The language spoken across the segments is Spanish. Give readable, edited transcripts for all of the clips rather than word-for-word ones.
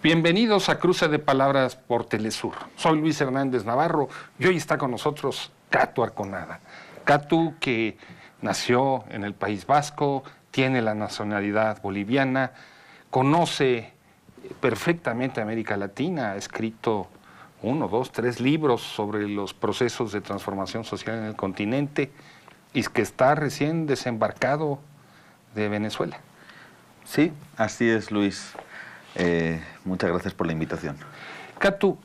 Bienvenidos a Cruce de Palabras por Telesur. Soy Luis Hernández Navarro y hoy está con nosotros Katu Arconada. Katu, que nació en el País Vasco, tiene la nacionalidad boliviana, conoce perfectamente América Latina, ha escrito 1, 2, 3 libros sobre los procesos de transformación social en el continente y que está recién desembarcado de Venezuela. Sí, así es, Luis. Muchas gracias por la invitación. Katu,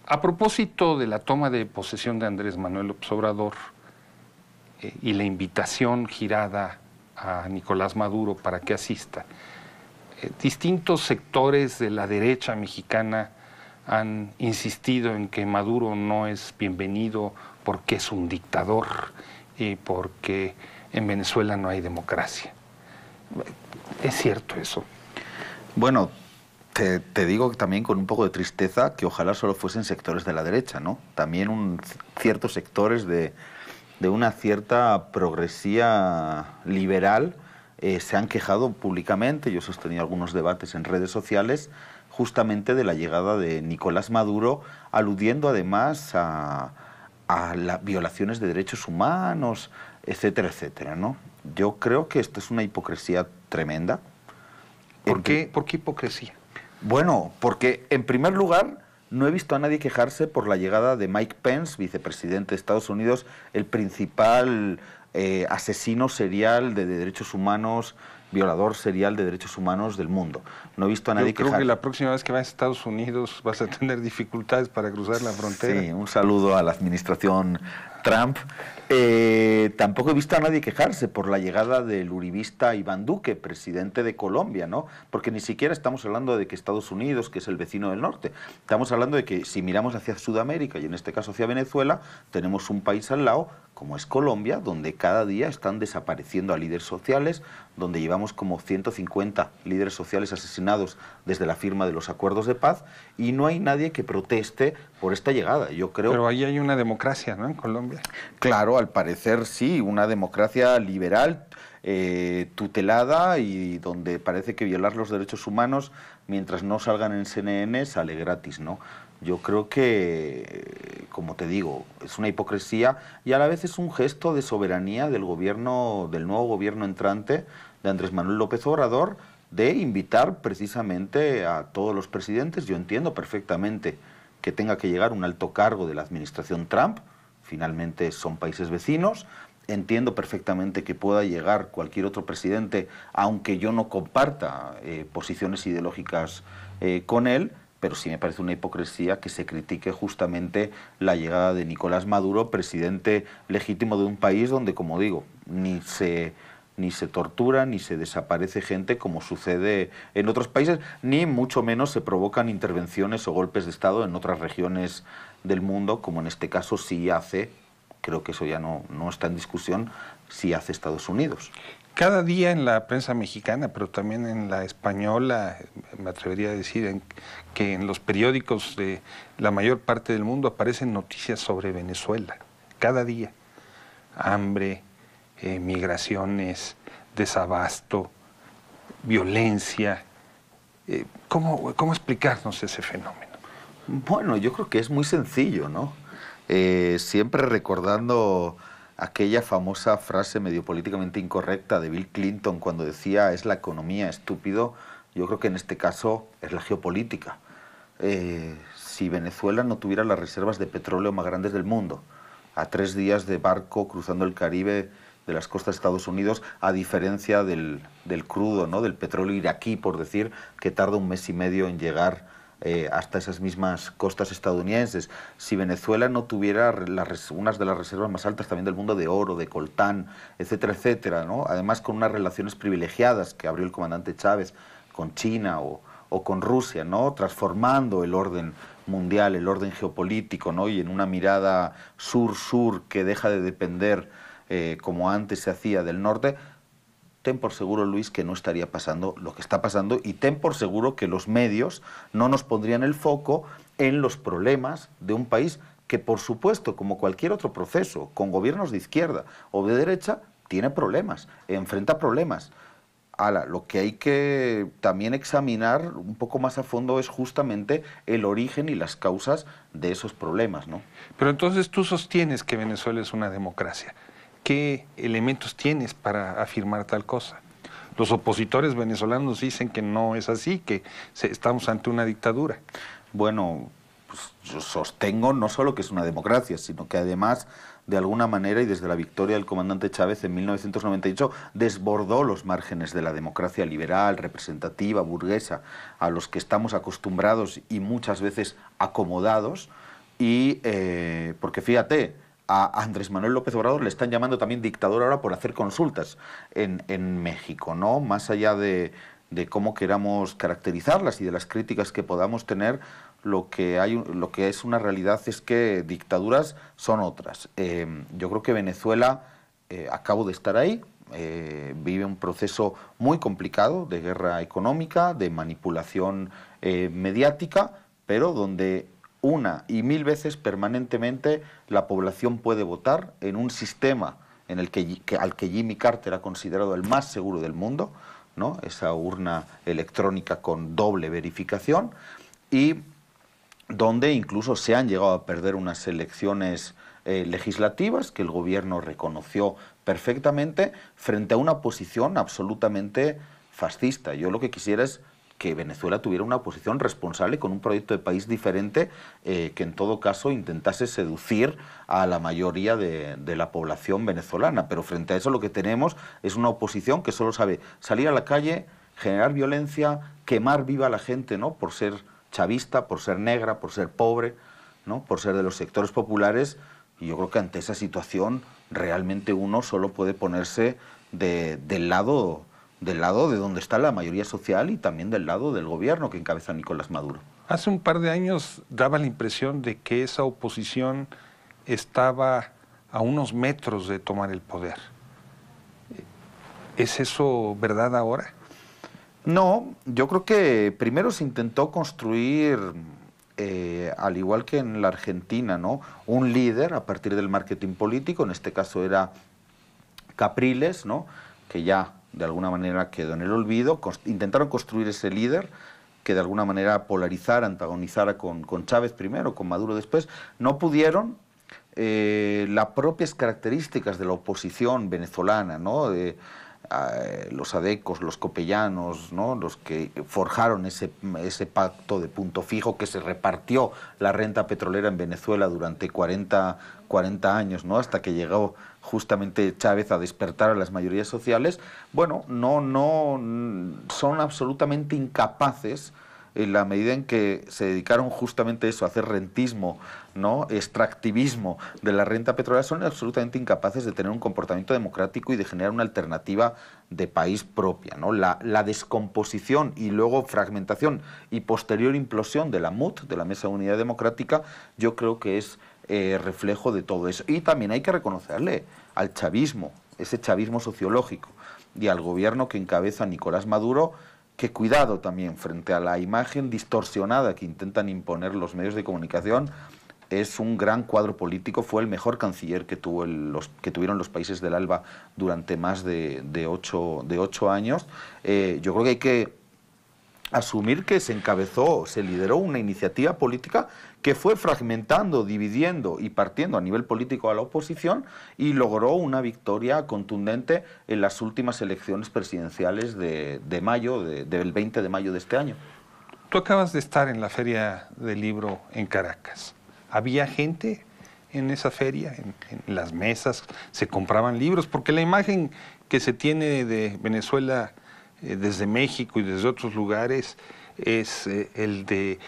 a propósito de la toma de posesión de Andrés Manuel López Obrador y la invitación girada a Nicolás Maduro para que asista, distintos sectores de la derecha mexicana han insistido en que Maduro no es bienvenido porque es un dictador y porque en Venezuela no hay democracia. ¿Es cierto eso? Bueno, te digo también con un poco de tristeza que ojalá solo fuesen sectores de la derecha, ¿no? También ciertos sectores de una cierta progresía liberal se han quejado públicamente. Yo he sostenido algunos debates en redes sociales justamente de la llegada de Nicolás Maduro, aludiendo además a las violaciones de derechos humanos, etcétera, etcétera, ¿no? Yo creo que esto es una hipocresía tremenda. ¿Por qué hipocresía? Bueno, porque en primer lugar no he visto a nadie quejarse por la llegada de Mike Pence, vicepresidente de Estados Unidos, el principal asesino serial de derechos humanos, violador serial de derechos humanos del mundo. No he visto a nadie quejarse. Creo que la próxima vez que vayas a Estados Unidos vas a tener dificultades para cruzar la frontera. Sí, un saludo a la administración Trump. Tampoco he visto a nadie quejarse por la llegada del uribista Iván Duque, presidente de Colombia, ¿no? Porque ni siquiera estamos hablando de que Estados Unidos, que es el vecino del norte, estamos hablando de que si miramos hacia Sudamérica y en este caso hacia Venezuela, tenemos un país al lado, como es Colombia, donde cada día están desapareciendo a líderes sociales, donde llevamos como 150 líderes sociales asesinados desde la firma de los acuerdos de paz, y no hay nadie que proteste por esta llegada. Yo creo. Pero ahí hay una democracia, ¿no?, en Colombia. Claro, al parecer sí, una democracia liberal, tutelada, y donde parece que violar los derechos humanos mientras no salgan en CNN sale gratis, ¿no? Yo creo que, como te digo, es una hipocresía y a la vez es un gesto de soberanía del gobierno, del nuevo gobierno entrante de Andrés Manuel López Obrador, de invitar precisamente a todos los presidentes. Yo entiendo perfectamente que tenga que llegar un alto cargo de la administración Trump, finalmente son países vecinos. Entiendo perfectamente que pueda llegar cualquier otro presidente, aunque yo no comparta posiciones ideológicas con él, pero sí me parece una hipocresía que se critique justamente la llegada de Nicolás Maduro, presidente legítimo de un país donde, como digo, ni se tortura, ni se desaparece gente como sucede en otros países, ni mucho menos se provocan intervenciones o golpes de Estado en otras regiones del mundo, como en este caso sí hace, creo que eso ya no está en discusión, sí hace Estados Unidos. Cada día en la prensa mexicana, pero también en la española, me atrevería a decir que en los periódicos de la mayor parte del mundo aparecen noticias sobre Venezuela. Cada día. Hambre, migraciones, desabasto, violencia. ¿Cómo explicarnos ese fenómeno? Bueno, yo creo que es muy sencillo, ¿no? Siempre recordando aquella famosa frase medio políticamente incorrecta de Bill Clinton cuando decía es la economía, estúpido. Yo creo que en este caso es la geopolítica. Si Venezuela no tuviera las reservas de petróleo más grandes del mundo, a 3 días de barco cruzando el Caribe de las costas de Estados Unidos, a diferencia del crudo, ¿no?, del petróleo iraquí, por decir, que tarda 1 mes y medio en llegar hasta esas mismas costas estadounidenses. Si Venezuela no tuviera unas de las reservas más altas también del mundo de oro, de coltán, etcétera, etcétera, ¿no?, además con unas relaciones privilegiadas que abrió el comandante Chávez con China o con Rusia, ¿no?, transformando el orden mundial, el orden geopolítico, ¿no?, y en una mirada sur-sur que deja de depender como antes se hacía del norte. Ten por seguro, Luis, que no estaría pasando lo que está pasando, y ten por seguro que los medios no nos pondrían el foco en los problemas de un país que, por supuesto, como cualquier otro proceso, con gobiernos de izquierda o de derecha, tiene problemas, enfrenta problemas. Lo que hay que también examinar un poco más a fondo es justamente el origen y las causas de esos problemas, ¿no? Pero entonces tú sostienes que Venezuela es una democracia. ¿Qué elementos tienes para afirmar tal cosa? Los opositores venezolanos dicen que no es así, que estamos ante una dictadura. Bueno, pues yo sostengo no solo que es una democracia, sino que además, de alguna manera, y desde la victoria del comandante Chávez en 1998, desbordó los márgenes de la democracia liberal, representativa, burguesa, a los que estamos acostumbrados y muchas veces acomodados, y porque fíjate, a Andrés Manuel López Obrador le están llamando también dictador ahora por hacer consultas en México, ¿no? Más allá de cómo queramos caracterizarlas y de las críticas que podamos tener, lo que es una realidad es que dictaduras son otras. Yo creo que Venezuela, acabo de estar ahí, vive un proceso muy complicado de guerra económica, de manipulación mediática, pero donde una y mil veces permanentemente la población puede votar en un sistema en el al que Jimmy Carter ha considerado el más seguro del mundo, ¿no? Esa urna electrónica con doble verificación, y donde incluso se han llegado a perder unas elecciones legislativas que el gobierno reconoció perfectamente frente a una posición absolutamente fascista. Yo lo que quisiera es que Venezuela tuviera una posición responsable con un proyecto de país diferente, que en todo caso intentase seducir a la mayoría de la población venezolana. Pero frente a eso lo que tenemos es una oposición que solo sabe salir a la calle, generar violencia, quemar viva a la gente, ¿no? Por ser chavista, por ser negra, por ser pobre, ¿no? Por ser de los sectores populares. Y yo creo que ante esa situación realmente uno solo puede ponerse del lado de donde está la mayoría social y también del lado del gobierno que encabeza Nicolás Maduro. Hace un par de años daba la impresión de que esa oposición estaba a unos metros de tomar el poder. ¿Es eso verdad ahora? No, yo creo que primero se intentó construir, al igual que en la Argentina, ¿no?, un líder a partir del marketing político. En este caso era Capriles, ¿no?, que ya de alguna manera quedó en el olvido. Intentaron construir ese líder que de alguna manera polarizara, antagonizara con Chávez primero, con Maduro después. No pudieron. Las propias características de la oposición venezolana, ¿no?, los adecos, los copellanos, ¿no?, los que forjaron ese pacto de punto fijo que se repartió la renta petrolera en Venezuela durante 40 años, ¿no?, hasta que llegó justamente Chávez a despertar a las mayorías sociales. Bueno, no son absolutamente incapaces, en la medida en que se dedicaron justamente a eso, a hacer rentismo, ¿no?, extractivismo de la renta petrolera, son absolutamente incapaces de tener un comportamiento democrático y de generar una alternativa de país propia, ¿no? La descomposición y luego fragmentación y posterior implosión de la MUD, de la Mesa de Unidad Democrática, yo creo que es reflejo de todo eso. Y también hay que reconocerle al chavismo, ese chavismo sociológico, y al gobierno que encabeza Nicolás Maduro, que cuidado también frente a la imagen distorsionada que intentan imponer los medios de comunicación. Es un gran cuadro político, fue el mejor canciller que tuvieron los países del ALBA durante más de 8 años. Yo creo que hay que asumir que se lideró una iniciativa política que fue fragmentando, dividiendo y partiendo a nivel político a la oposición, y logró una victoria contundente en las últimas elecciones presidenciales del 20 de mayo de este año. Tú acabas de estar en la Feria del Libro en Caracas. ¿Había gente en esa feria, en las mesas? ¿Se compraban libros? Porque la imagen que se tiene de Venezuela desde México y desde otros lugares es el de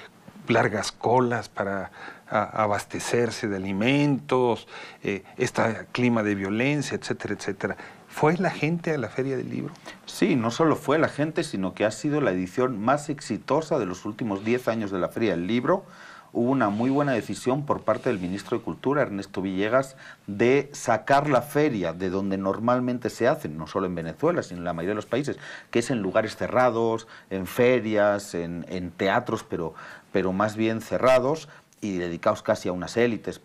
largas colas para abastecerse de alimentos, este clima de violencia, etcétera, etcétera. ¿Fue la gente a la Feria del Libro? Sí, no solo fue la gente, sino que ha sido la edición más exitosa de los últimos 10 años de la Feria del Libro. Hubo una muy buena decisión por parte del ministro de Cultura, Ernesto Villegas, de sacar la feria de donde normalmente se hacen, no solo en Venezuela, sino en la mayoría de los países, que es en lugares cerrados, en ferias, en teatros, pero más bien cerrados, y dedicados casi a unas élites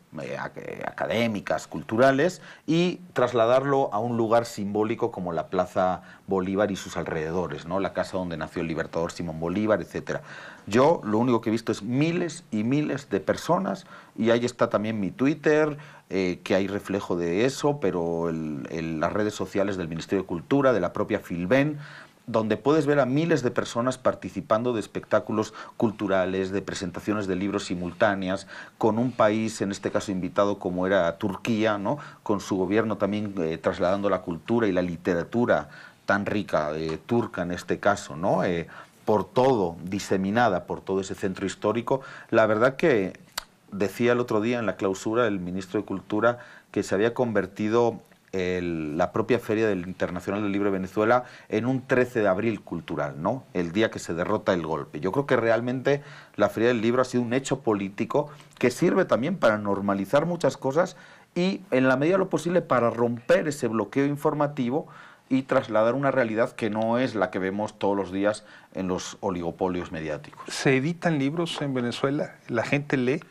académicas, culturales, y trasladarlo a un lugar simbólico como la Plaza Bolívar y sus alrededores, ¿no? La casa donde nació el libertador Simón Bolívar, etc. Yo lo único que he visto es miles y miles de personas, y ahí está también mi Twitter, que hay reflejo de eso, pero las redes sociales del Ministerio de Cultura, de la propia Filben, donde puedes ver a miles de personas participando de espectáculos culturales, de presentaciones de libros simultáneas, con un país, en este caso invitado como era Turquía, ¿no? Con su gobierno también trasladando la cultura y la literatura tan rica, turca en este caso, ¿no? Por todo, diseminada por todo ese centro histórico. La verdad que decía el otro día en la clausura el ministro de Cultura que se había convertido la propia Feria del Internacional del Libro de Venezuela en un 13 de abril cultural, ¿no? El día que se derrota el golpe. Yo creo que realmente la Feria del Libro ha sido un hecho político que sirve también para normalizar muchas cosas y, en la medida de lo posible, para romper ese bloqueo informativo y trasladar una realidad que no es la que vemos todos los días en los oligopolios mediáticos. ¿Se editan libros en Venezuela? ¿La gente lee?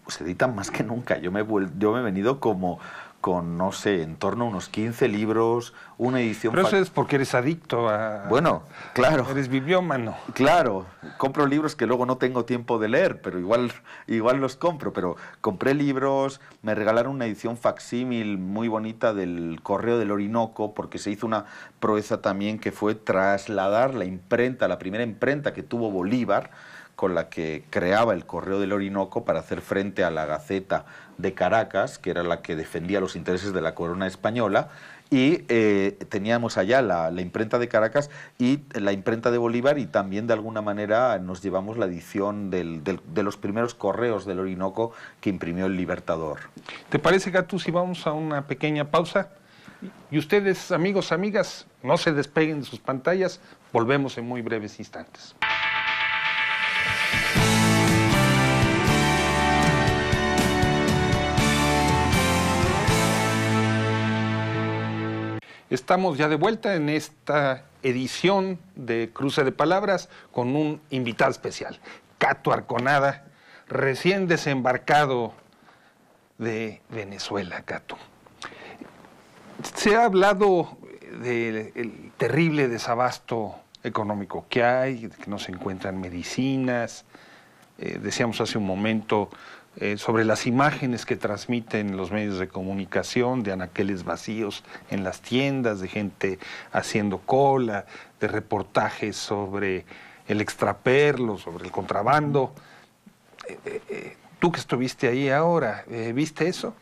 Se editan más que nunca. Yo me he venido como con, no sé, en torno a unos 15 libros, una edición... Pero eso es porque eres adicto a... Bueno, claro. Eres bibliómano. Claro, compro libros que luego no tengo tiempo de leer, pero igual los compro. Pero compré libros, me regalaron una edición facsímil muy bonita del Correo del Orinoco, porque se hizo una proeza también que fue trasladar la imprenta, la primera imprenta que tuvo Bolívar, con la que creaba el Correo del Orinoco para hacer frente a la Gaceta de Caracas, que era la que defendía los intereses de la corona española, y teníamos allá la imprenta de Caracas y la imprenta de Bolívar, y también de alguna manera nos llevamos la edición de los primeros correos del Orinoco que imprimió el Libertador. ¿Te parece, Gatu, si vamos a una pequeña pausa? Y ustedes, amigos, amigas, no se despeguen de sus pantallas, volvemos en muy breves instantes. Estamos ya de vuelta en esta edición de Cruce de Palabras con un invitado especial, Cato Arconada, recién desembarcado de Venezuela, Cato. Se ha hablado del terrible desabasto económico que hay, que no se encuentran medicinas. Decíamos hace un momento sobre las imágenes que transmiten los medios de comunicación de anaqueles vacíos en las tiendas, de gente haciendo cola, de reportajes sobre el extraperlo, sobre el contrabando. Tú que estuviste ahí ahora, ¿viste eso?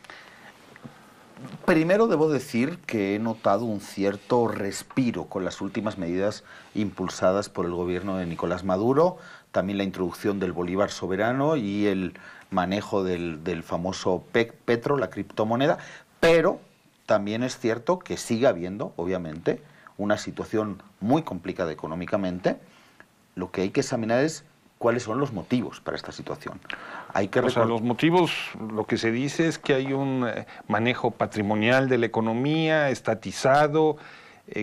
Primero debo decir que he notado un cierto respiro con las últimas medidas impulsadas por el gobierno de Nicolás Maduro, también la introducción del bolívar soberano y el manejo del famoso petro, la criptomoneda, pero también es cierto que sigue habiendo, obviamente, una situación muy complicada económicamente. Lo que hay que examinar es cuáles son los motivos para esta situación. Hay que los motivos, lo que se dice es que hay un manejo patrimonial de la economía, estatizado,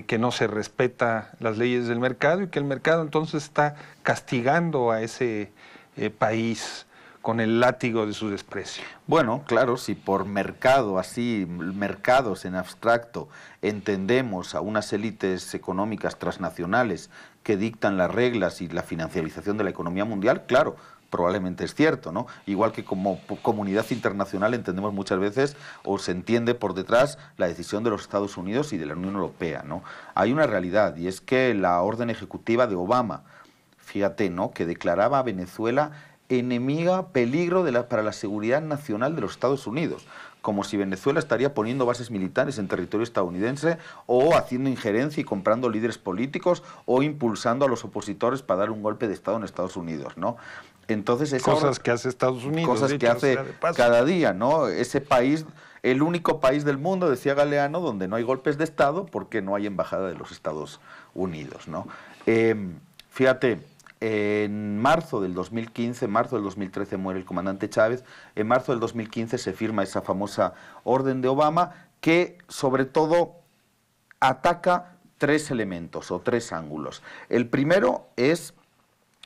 que no se respeta las leyes del mercado y que el mercado entonces está castigando a ese país con el látigo de su desprecio. Bueno, claro, si por mercado, así, mercados en abstracto, entendemos a unas élites económicas transnacionales que dictan las reglas y la financiarización de la economía mundial, claro, probablemente es cierto, ¿no? Igual que como comunidad internacional entendemos muchas veces, o se entiende por detrás, la decisión de los Estados Unidos y de la Unión Europea, ¿no? Hay una realidad, y es que la orden ejecutiva de Obama, fíjate, ¿no?, que declaraba a Venezuela enemiga, peligro para la seguridad nacional de los Estados Unidos, como si Venezuela estaría poniendo bases militares en territorio estadounidense o haciendo injerencia y comprando líderes políticos o impulsando a los opositores para dar un golpe de Estado en Estados Unidos, ¿no? Entonces cosas que hace Estados Unidos. Cosas que hace cada día, ¿no? Ese país, el único país del mundo, decía Galeano, donde no hay golpes de Estado porque no hay embajada de los Estados Unidos, ¿no? Fíjate, en marzo del 2015, en marzo del 2013 muere el comandante Chávez, en marzo del 2015 se firma esa famosa orden de Obama que sobre todo ataca tres elementos o tres ángulos. El primero es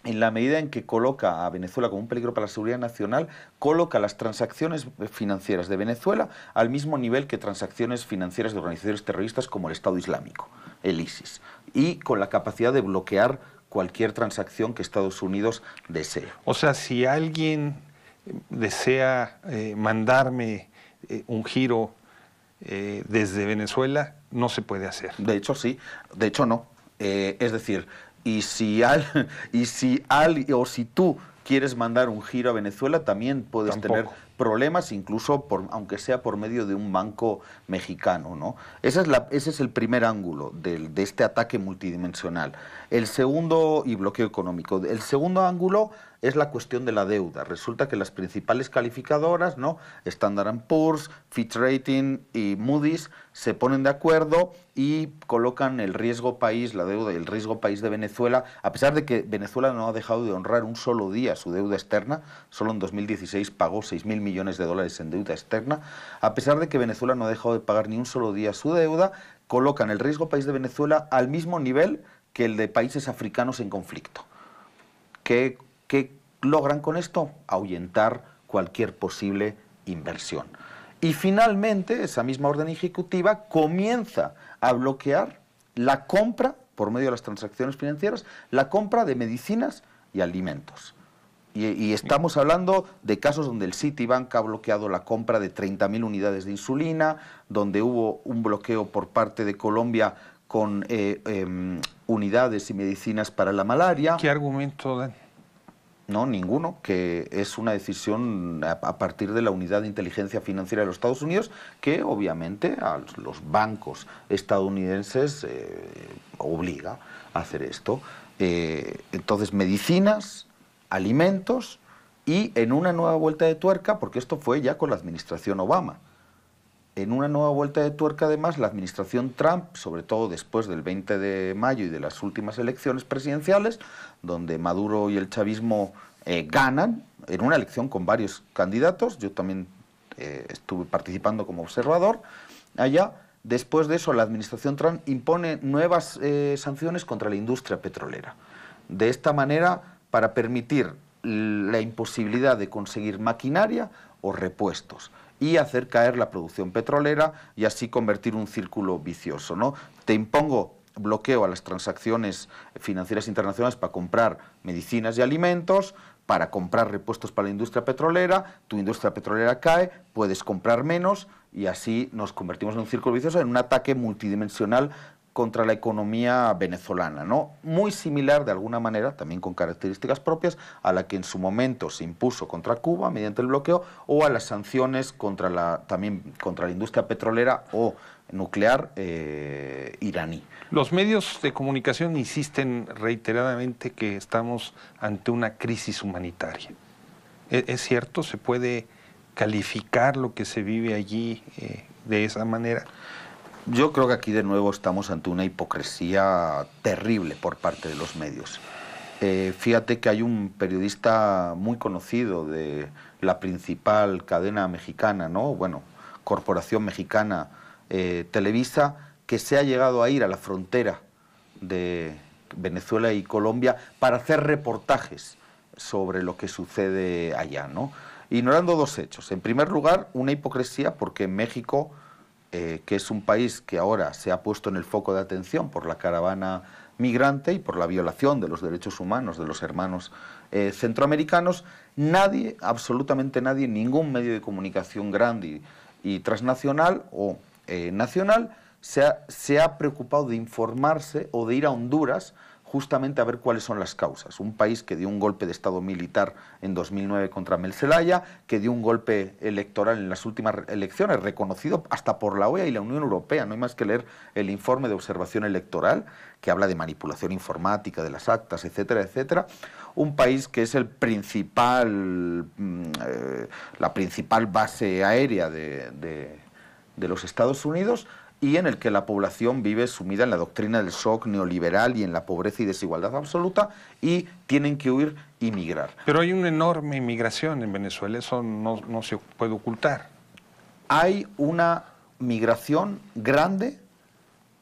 en la medida en que coloca a Venezuela como un peligro para la seguridad nacional, coloca las transacciones financieras de Venezuela al mismo nivel que transacciones financieras de organizaciones terroristas como el Estado Islámico, el ISIS, y con la capacidad de bloquear cualquier transacción que Estados Unidos desee. O sea, si alguien desea mandarme un giro desde Venezuela, no se puede hacer. De hecho, sí. De hecho, no. Es decir, y si tú quieres mandar un giro a Venezuela, también puedes tener problemas, incluso aunque sea por medio de un banco mexicano, ¿no? Ese es el primer ángulo de este ataque multidimensional. El segundo, y bloqueo económico. El segundo ángulo es la cuestión de la deuda. Resulta que las principales calificadoras, ¿no? Standard & Poor's, Fitch Rating y Moody's se ponen de acuerdo y colocan el riesgo país, la deuda y el riesgo país de Venezuela, a pesar de que Venezuela no ha dejado de honrar un solo día su deuda externa, solo en 2016 pagó 6.000 millones de dólares en deuda externa, a pesar de que Venezuela no ha dejado de pagar ni un solo día su deuda, colocan el riesgo país de Venezuela al mismo nivel que el de países africanos en conflicto. ¿Qué logran con esto? Ahuyentar cualquier posible inversión. Y finalmente, esa misma orden ejecutiva comienza a bloquear la compra, por medio de las transacciones financieras, la compra de medicinas y alimentos. Y estamos hablando de casos donde el Citibank ha bloqueado la compra de 30.000 unidades de insulina, donde hubo un bloqueo por parte de Colombia con unidades y medicinas para la malaria. ¿Qué argumento dan? No, ninguno, que es una decisión a partir de la Unidad de Inteligencia Financiera de los Estados Unidos, que obviamente a los bancos estadounidenses obliga a hacer esto. Entonces, medicinas, alimentos y en una nueva vuelta de tuerca, porque esto fue ya con la administración Obama. En una nueva vuelta de tuerca, además, la administración Trump, sobre todo después del 20 de mayo y de las últimas elecciones presidenciales, donde Maduro y el chavismo ganan, en una elección con varios candidatos, yo también estuve participando como observador allá. Después de eso, la administración Trump impone nuevas sanciones contra la industria petrolera. De esta manera, para permitir la imposibilidad de conseguir maquinaria o repuestos y hacer caer la producción petrolera y así convertir un círculo vicioso, ¿no? Te impongo bloqueo a las transacciones financieras internacionales para comprar medicinas y alimentos, para comprar repuestos para la industria petrolera, tu industria petrolera cae, puedes comprar menos y así nos convertimos en un círculo vicioso, en un ataque multidimensional contra la economía venezolana, ¿no? Muy similar de alguna manera, también con características propias, a la que en su momento se impuso contra Cuba mediante el bloqueo o a las sanciones también contra la industria petrolera o nuclear iraní. Los medios de comunicación insisten reiteradamente que estamos ante una crisis humanitaria. ¿Es cierto? ¿Se puede calificar lo que se vive allí de esa manera? Yo creo que aquí de nuevo estamos ante una hipocresía terrible por parte de los medios. Fíjate que hay un periodista muy conocido de la principal cadena mexicana, ¿no? Bueno, corporación mexicana, Televisa, que se ha llegado a ir a la frontera de Venezuela y Colombia para hacer reportajes sobre lo que sucede allá, ¿no? Ignorando dos hechos. En primer lugar, una hipocresía porque en México, que es un país que ahora se ha puesto en el foco de atención por la caravana migrante y por la violación de los derechos humanos de los hermanos centroamericanos, nadie, absolutamente nadie, ningún medio de comunicación grande y transnacional o nacional se ha preocupado de informarse o de ir a Honduras justamente a ver cuáles son las causas. Un país que dio un golpe de Estado militar en 2009 contra Mel Zelaya, que dio un golpe electoral en las últimas elecciones, reconocido hasta por la OEA y la Unión Europea. No hay más que leer el informe de observación electoral, que habla de manipulación informática, de las actas, etcétera, etcétera. Un país que es la principal base aérea de los Estados Unidos, y en el que la población vive sumida en la doctrina del shock neoliberal y en la pobreza y desigualdad absoluta, y tienen que huir y migrar. Pero hay una enorme inmigración en Venezuela, eso no se puede ocultar. Hay una migración grande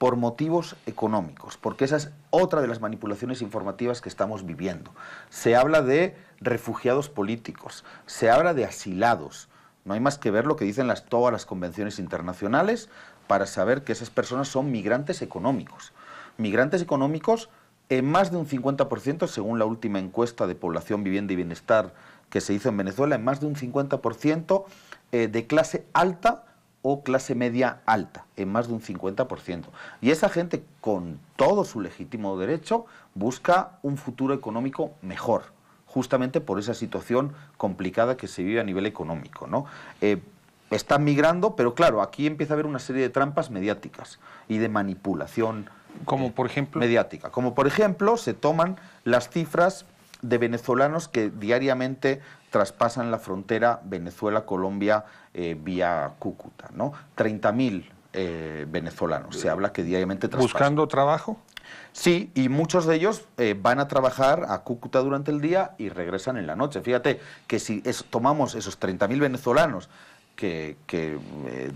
por motivos económicos, porque esa es otra de las manipulaciones informativas que estamos viviendo. Se habla de refugiados políticos, se habla de asilados. No hay más que ver lo que dicen todas las convenciones internacionales para saber que esas personas son migrantes económicos. Migrantes económicos en más de un 50%, según la última encuesta de población, vivienda y bienestar que se hizo en Venezuela, en más de un 50% de clase alta o clase media alta, en más de un 50%. Y esa gente, con todo su legítimo derecho, busca un futuro económico mejor, justamente por esa situación complicada que se vive a nivel económico, ¿no? Están migrando, pero claro, aquí empieza a haber una serie de trampas mediáticas y de manipulación como por ejemplo mediática. Como por ejemplo, se toman las cifras de venezolanos que diariamente traspasan la frontera Venezuela-Colombia vía Cúcuta, ¿no? 30.000 venezolanos, se habla que diariamente traspasan. ¿Buscando trabajo? Sí, y muchos de ellos van a trabajar a Cúcuta durante el día y regresan en la noche. Fíjate que si tomamos esos 30.000 venezolanos que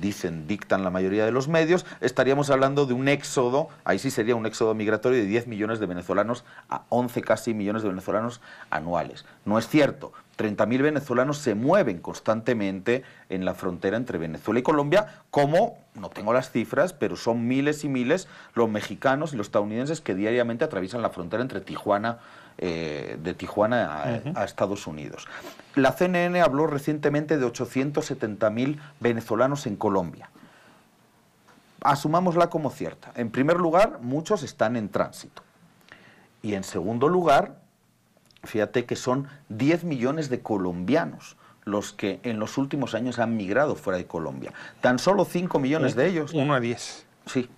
dictan la mayoría de los medios, estaríamos hablando de un éxodo, ahí sí sería un éxodo migratorio de 10 millones de venezolanos a 11 casi millones de venezolanos anuales. No es cierto, 30.000 venezolanos se mueven constantemente en la frontera entre Venezuela y Colombia, como, no tengo las cifras, pero son miles y miles los mexicanos y los estadounidenses que diariamente atraviesan la frontera entre Tijuana, de Tijuana a Estados Unidos. La CNN habló recientemente de 870.000 venezolanos en Colombia. Asumámosla como cierta. En primer lugar, muchos están en tránsito. Y en segundo lugar, fíjate que son 10 millones de colombianos los que en los últimos años han migrado fuera de Colombia. Tan solo 5 millones de ellos... 1 a 10. Sí,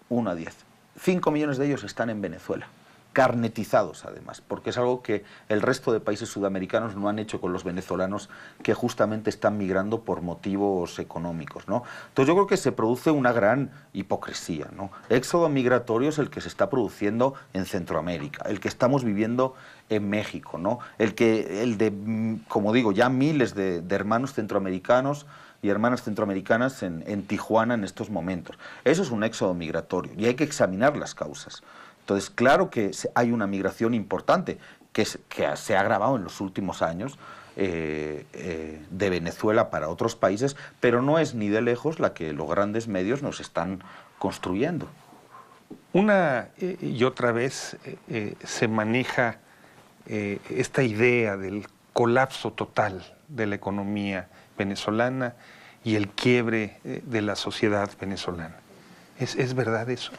1 a 10. 5 millones de ellos están en Venezuela. Carnetizados además, porque es algo que el resto de países sudamericanos no han hecho con los venezolanos que justamente están migrando por motivos económicos, ¿no? Entonces yo creo que se produce una gran hipocresía, ¿no? Éxodo migratorio es el que se está produciendo en Centroamérica, el que estamos viviendo en México, ¿no? El de, como digo, ya miles de hermanos centroamericanos y hermanas centroamericanas en Tijuana en estos momentos. Eso es un éxodo migratorio y hay que examinar las causas. Entonces, claro que hay una migración importante que se ha agravado en los últimos años de Venezuela para otros países, pero no es ni de lejos la que los grandes medios nos están construyendo. Una y otra vez se maneja esta idea del colapso total de la economía venezolana y el quiebre de la sociedad venezolana. ¿Es verdad eso?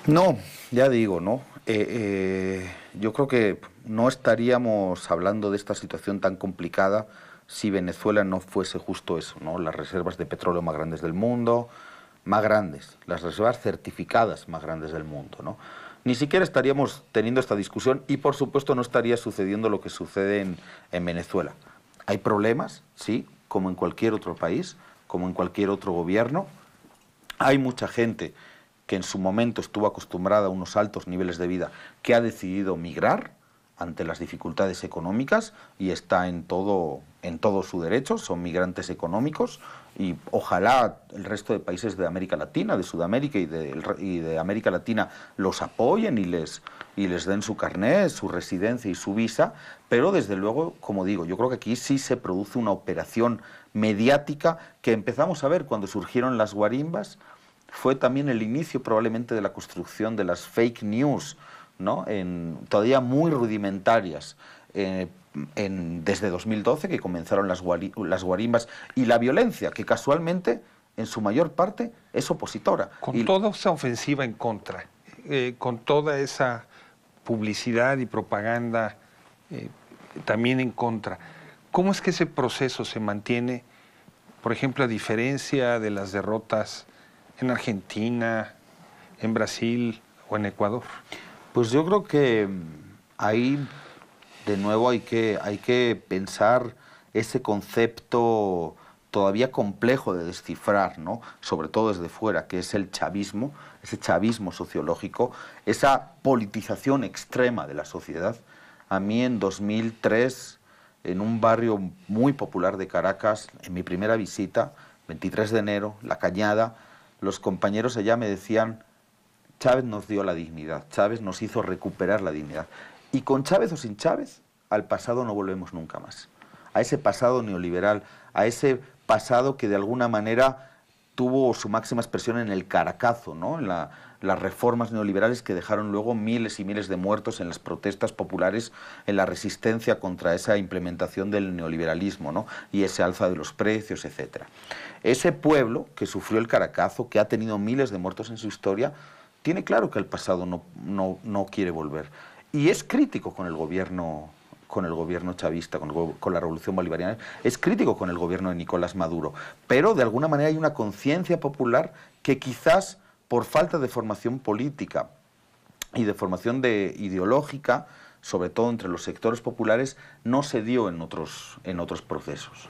No, ya digo, ¿no? Yo creo que no estaríamos hablando de esta situación tan complicada si Venezuela no fuese justo eso, ¿no? Las reservas de petróleo más grandes del mundo, más grandes, las reservas certificadas más grandes del mundo, ¿no? Ni siquiera estaríamos teniendo esta discusión y, por supuesto, no estaría sucediendo lo que sucede en Venezuela. Hay problemas, sí, como en cualquier otro país, como en cualquier otro gobierno. Hay mucha gente que en su momento estuvo acostumbrada a unos altos niveles de vida, que ha decidido migrar ante las dificultades económicas y está en todo su derecho, son migrantes económicos y ojalá el resto de países de América Latina, de Sudamérica y de América Latina los apoyen y les den su carnet, su residencia y su visa, pero desde luego, como digo, yo creo que aquí sí se produce una operación mediática que empezamos a ver cuando surgieron las guarimbas. Fue también el inicio probablemente de la construcción de las fake news, ¿no? Todavía muy rudimentarias, desde 2012 que comenzaron las guarimbas y la violencia, que casualmente en su mayor parte es opositora. Con toda esa ofensiva en contra, con toda esa publicidad y propaganda también en contra, ¿cómo es que ese proceso se mantiene, por ejemplo, a diferencia de las derrotas en Argentina, en Brasil o en Ecuador? Pues yo creo que ahí de nuevo hay que pensar ese concepto todavía complejo de descifrar, ¿no? Sobre todo desde fuera, que es el chavismo, ese chavismo sociológico, esa politización extrema de la sociedad. A mí en 2003, en un barrio muy popular de Caracas, en mi primera visita, 23 de enero, La Cañada, los compañeros allá me decían, Chávez nos dio la dignidad, Chávez nos hizo recuperar la dignidad. Y con Chávez o sin Chávez, al pasado no volvemos nunca más. A ese pasado neoliberal, a ese pasado que de alguna manera tuvo su máxima expresión en el Caracazo, ¿no? En las reformas neoliberales que dejaron luego miles y miles de muertos en las protestas populares, en la resistencia contra esa implementación del neoliberalismo, ¿no? Y ese alza de los precios, etc. Ese pueblo que sufrió el Caracazo, que ha tenido miles de muertos en su historia, tiene claro que el pasado no quiere volver. Y es crítico con el gobierno chavista, con la revolución bolivariana, es crítico con el gobierno de Nicolás Maduro, pero de alguna manera hay una conciencia popular que quizás por falta de formación política y de formación ideológica, sobre todo entre los sectores populares, no se dio en otros procesos.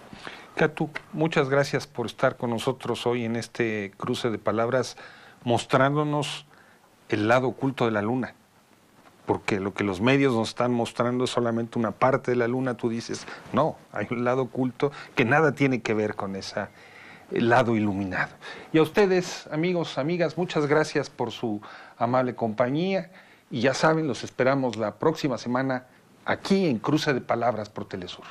Catu, muchas gracias por estar con nosotros hoy en este cruce de palabras, mostrándonos el lado oculto de la luna. Porque lo que los medios nos están mostrando es solamente una parte de la luna, tú dices, no, hay un lado oculto que nada tiene que ver con ese lado iluminado. Y a ustedes, amigos, amigas, muchas gracias por su amable compañía, y ya saben, los esperamos la próxima semana aquí en Cruce de Palabras por Telesur.